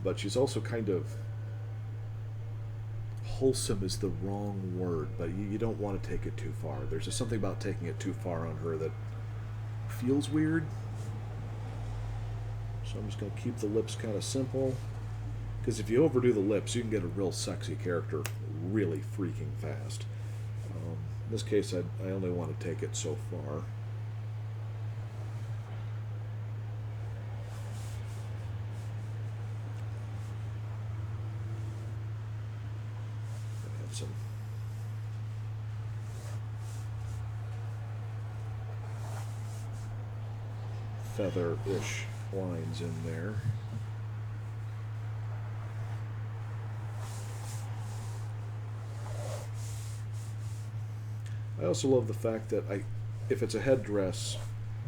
But she's also kind of wholesome is the wrong word, but you don't want to take it too far. There's just something about taking it too far on her that feels weird. So I'm just going to keep the lips kind of simple. Because if you overdo the lips, you can get a real sexy character really freaking fast. In this case, I only want to take it so far. I have some feather-ish lines in there. I also love the fact that if it's a headdress,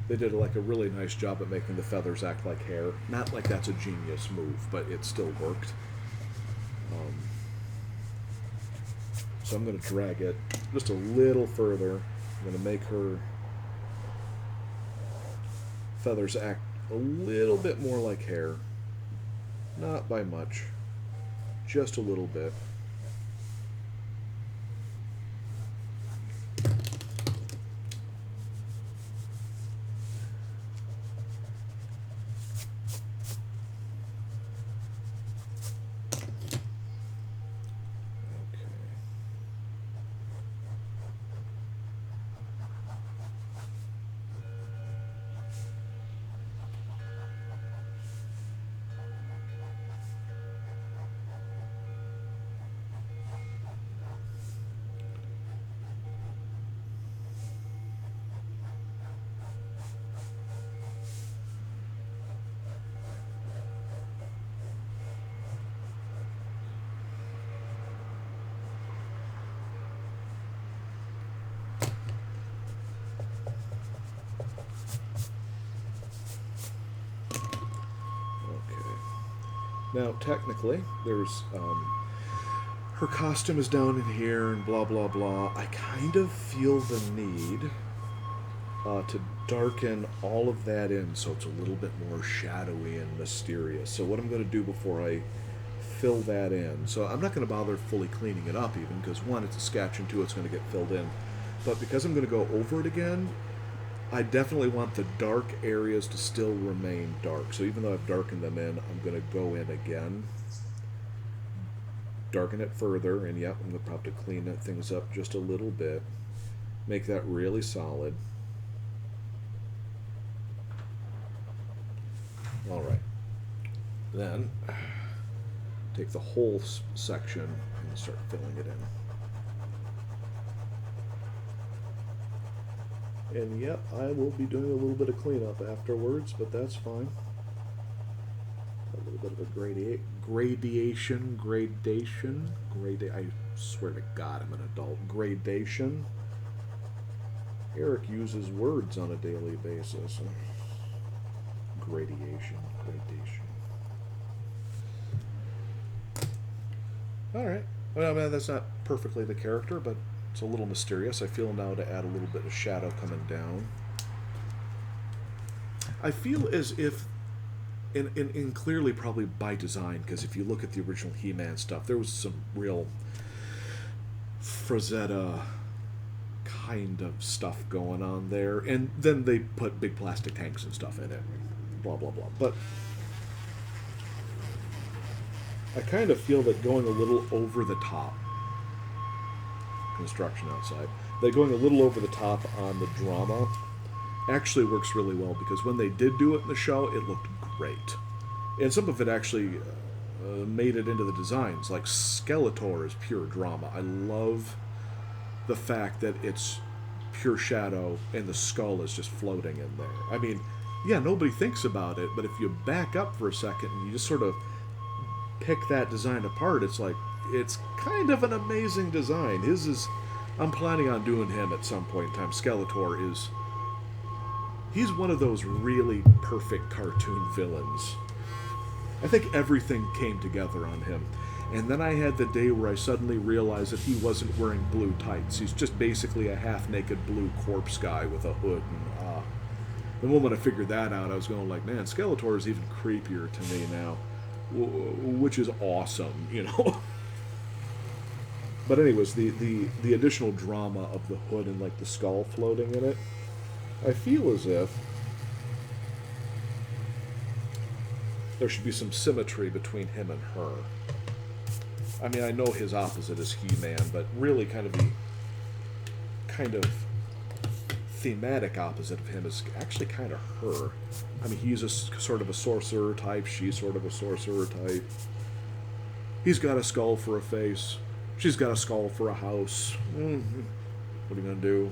they did like a really nice job at making the feathers act like hair. Not like that's a genius move, but it still worked. So I'm going to drag it just a little further. I'm going to make her feathers act a little bit more like hair. Not by much, just a little bit. Now, technically, there's her costume is down in here and blah blah blah. I kind of feel the need to darken all of that in so it's a little bit more shadowy and mysterious. So what I'm going to do before I fill that in, so I'm not going to bother fully cleaning it up even, because one, it's a sketch, and two, it's going to get filled in. But because I'm going to go over it again, I definitely want the dark areas to still remain dark. So even though I've darkened them in, I'm going to go in again, darken it further, and yep, I'm going to probably clean that things up just a little bit, make that really solid. All right. Then take the whole section and start filling it in. And yep, I will be doing a little bit of cleanup afterwards, but that's fine. A little bit of a gradation. I swear to God, I'm an adult. Gradation. Eric uses words on a daily basis. Gradation. All right. Well, I mean, that's not perfectly the character, but it's a little mysterious. I feel now to add a little bit of shadow coming down. I feel as if And clearly probably by design, because if you look at the original He-Man stuff, there was some real Frazetta kind of stuff going on there, and then they put big plastic tanks and stuff in it, blah blah blah. But I kind of feel that going a little over the top, construction outside, that going a little over the top on the drama actually works really well, because when they did do it in the show, it looked great. And some of it actually made it into the designs. Like Skeletor is pure drama. I love the fact that it's pure shadow and the skull is just floating in there. I mean, yeah, nobody thinks about it, but if you back up for a second and you just sort of pick that design apart, it's like, it's kind of an amazing design. His is, I'm planning on doing him at some point in time. Skeletor is, he's one of those really perfect cartoon villains. I think everything came together on him. And then I had the day where I suddenly realized that he wasn't wearing blue tights. He's just basically a half-naked blue corpse guy with a hood. And the moment I figured that out, I was going like, man, Skeletor is even creepier to me now, which is awesome, you know. But anyways, the additional drama of the hood and like the skull floating in it, I feel as if there should be some symmetry between him and her. I mean, I know his opposite is He-Man, but really kind of the thematic opposite of him is actually kind of her. I mean, he's a sort of a sorcerer type, she's sort of a sorcerer type. He's got a skull for a face, she's got a skull for a house. Mm-hmm. What are you gonna do?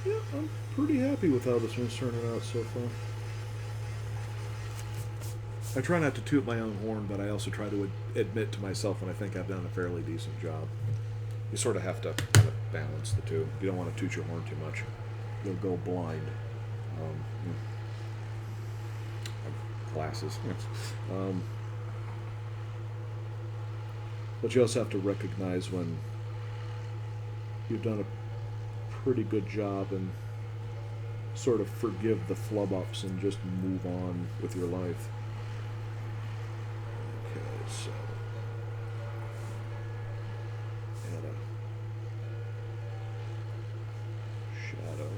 Yeah, I'm pretty happy with how this one's turning out so far. I try not to toot my own horn, but I also try to admit to myself when I think I've done a fairly decent job. You sort of have to kind of balance the two. You don't want to toot your horn too much. You'll go blind. Glasses. But you also have to recognize when you've done a pretty good job and sort of forgive the flub-ups and just move on with your life. Okay, so add a shadow.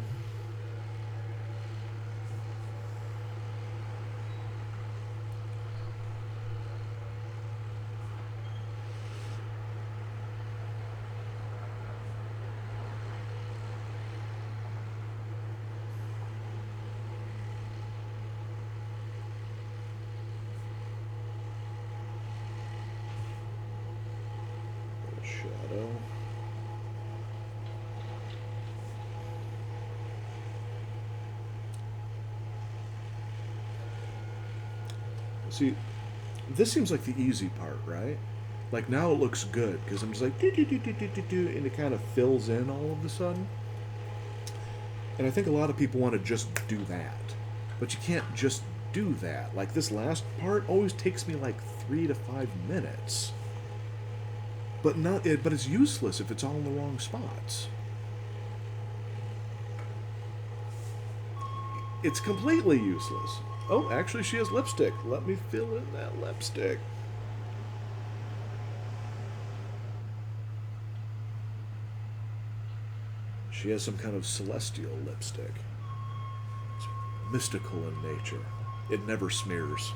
Shadow. See, this seems like the easy part, right? Like now it looks good because I'm just like do do do do do do do, and it kind of fills in all of a sudden. And I think a lot of people want to just do that, but you can't just do that. Like this last part always takes me like 3 to 5 minutes. But but it's useless if it's all in the wrong spots. It's completely useless. Oh, actually she has lipstick. Let me fill in that lipstick. She has some kind of celestial lipstick. It's mystical in nature. It never smears.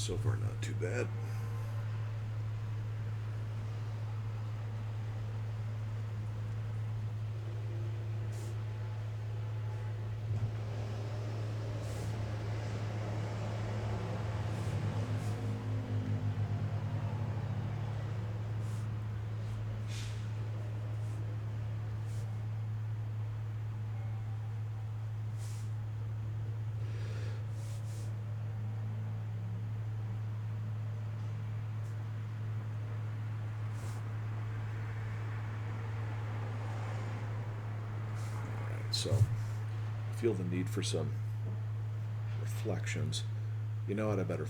So far, not too bad. So, feel the need for some reflections. You know what? I better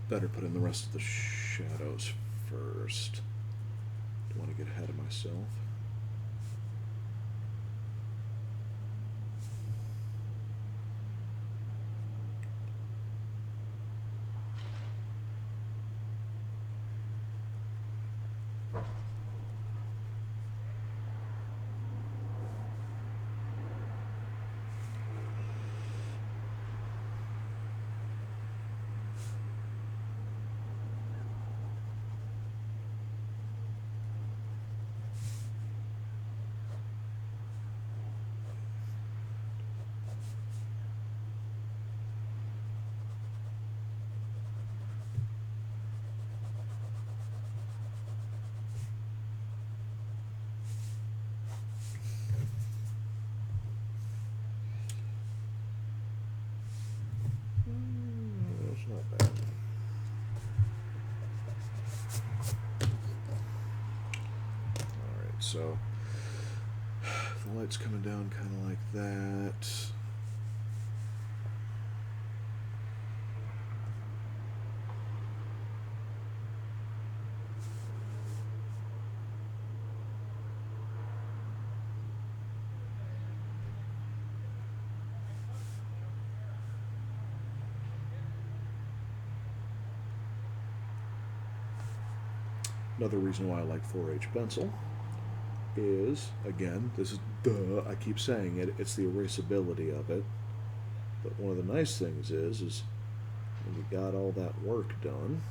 put in the rest of the shadows first. Don't want to get ahead of myself. That's not bad. Alright, so the light's coming down kind of like that. Another reason why I like 4H pencil is, again, this is I keep saying it, it's the erasability of it. But one of the nice things is when you got all that work done,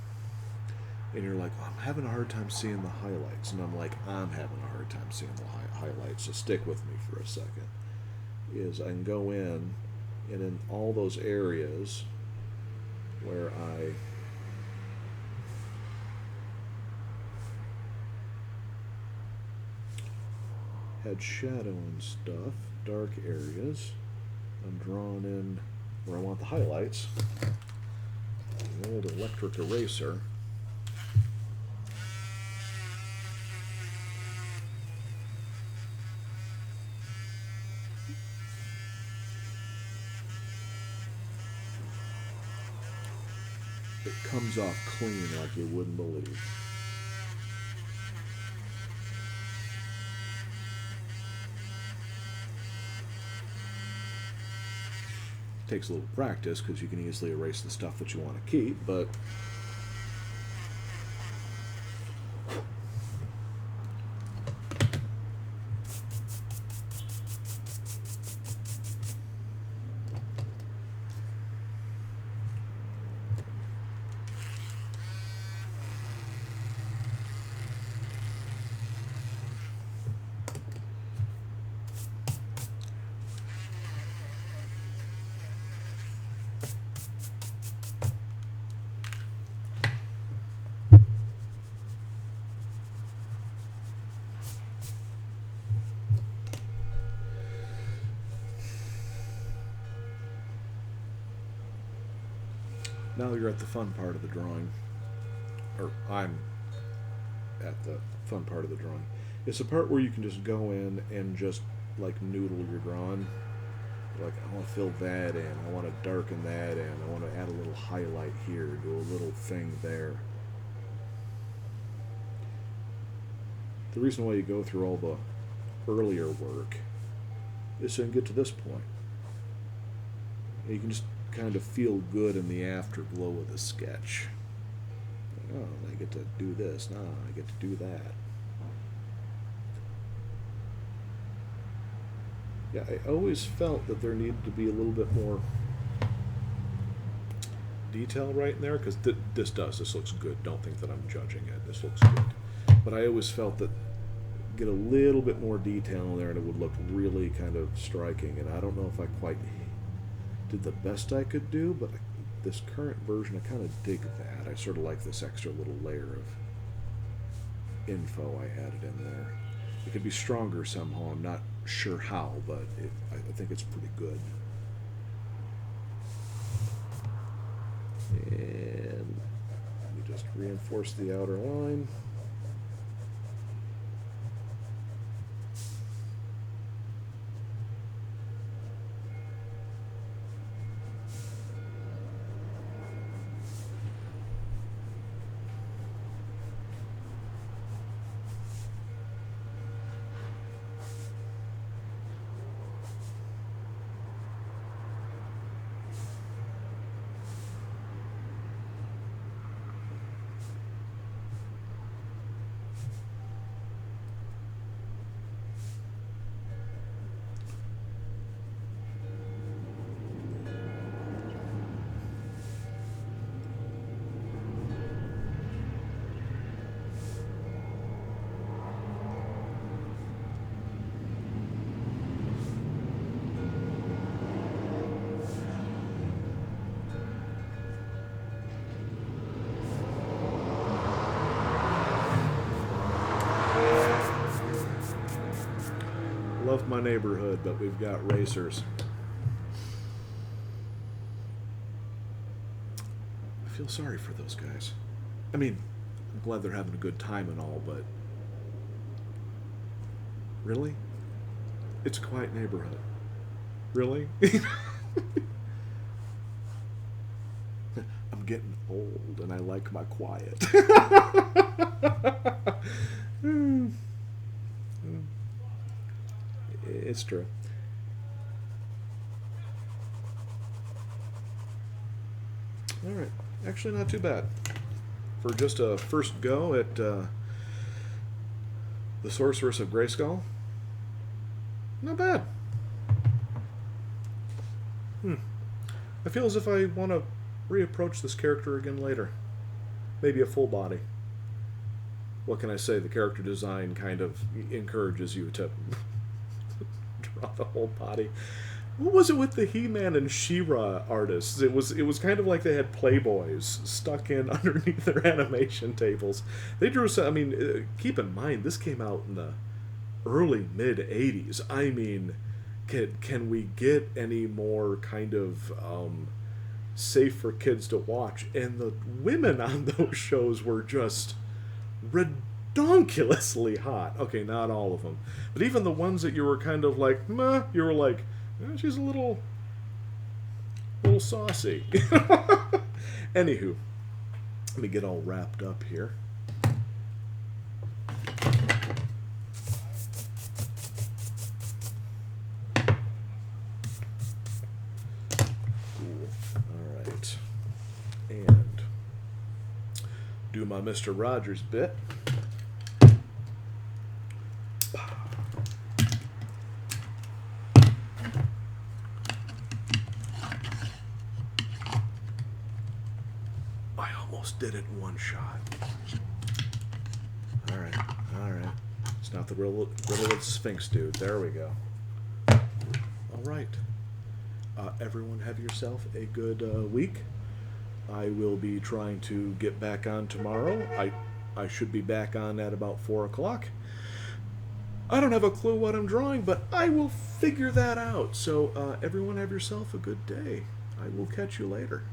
and you're like, oh, I'm having a hard time seeing the highlights, and I'm like, I'm having a hard time seeing the highlights, so stick with me for a second, is I can go in, and in all those areas where I had shadow and stuff, dark areas, I'm drawing in where I want the highlights. The old electric eraser. It comes off clean like you wouldn't believe. Takes a little practice because you can easily erase the stuff that you want to keep, but now you're at the fun part of the drawing, or I'm at the fun part of the drawing. It's the part where you can just go in and just like noodle your drawing. Like, I want to fill that in, I want to darken that in, I want to add a little highlight here, do a little thing there. The reason why you go through all the earlier work is so you can get to this point. You can just kind of feel good in the afterglow of the sketch. Like, oh, I get to do this. Nah, I get to do that. Yeah, I always felt that there needed to be a little bit more detail right in there, because this looks good. Don't think that I'm judging it. This looks good. But I always felt that get a little bit more detail in there and it would look really kind of striking. And I don't know if I quite did the best I could do, but this current version, I kind of dig that. I sort of like this extra little layer of info I added in there. It could be stronger somehow. I'm not sure how, but I think it's pretty good. And let me just reinforce the outer line. Love my neighborhood, but we've got racers. I feel sorry for those guys. I mean, I'm glad they're having a good time and all, but really? It's a quiet neighborhood. Really? I'm getting old and I like my quiet. It's true. All right. Actually, not too bad. For just a first go at the Sorceress of Greyskull, not bad. I feel as if I want to reapproach this character again later. Maybe a full body. What can I say? The character design kind of encourages you to draw the whole body. What was it with the He-Man and She-Ra artists? It was kind of like they had Playboys stuck in underneath their animation tables. They drew some. I mean, keep in mind this came out in the early mid '80s. I mean, can we get any more kind of safe for kids to watch? And the women on those shows were just redonkulously hot. Okay, not all of them, but even the ones that you were kind of like, meh, you were like, she's a little saucy. Anywho, let me get all wrapped up here. Cool. All right. And do my Mr. Rogers bit. Did it in one shot. All right. It's not the riddle of the Sphinx, dude. There we go. All right. Everyone have yourself a good week. I will be trying to get back on tomorrow. I should be back on at about 4 o'clock. I don't have a clue what I'm drawing, but I will figure that out. So everyone have yourself a good day. I will catch you later.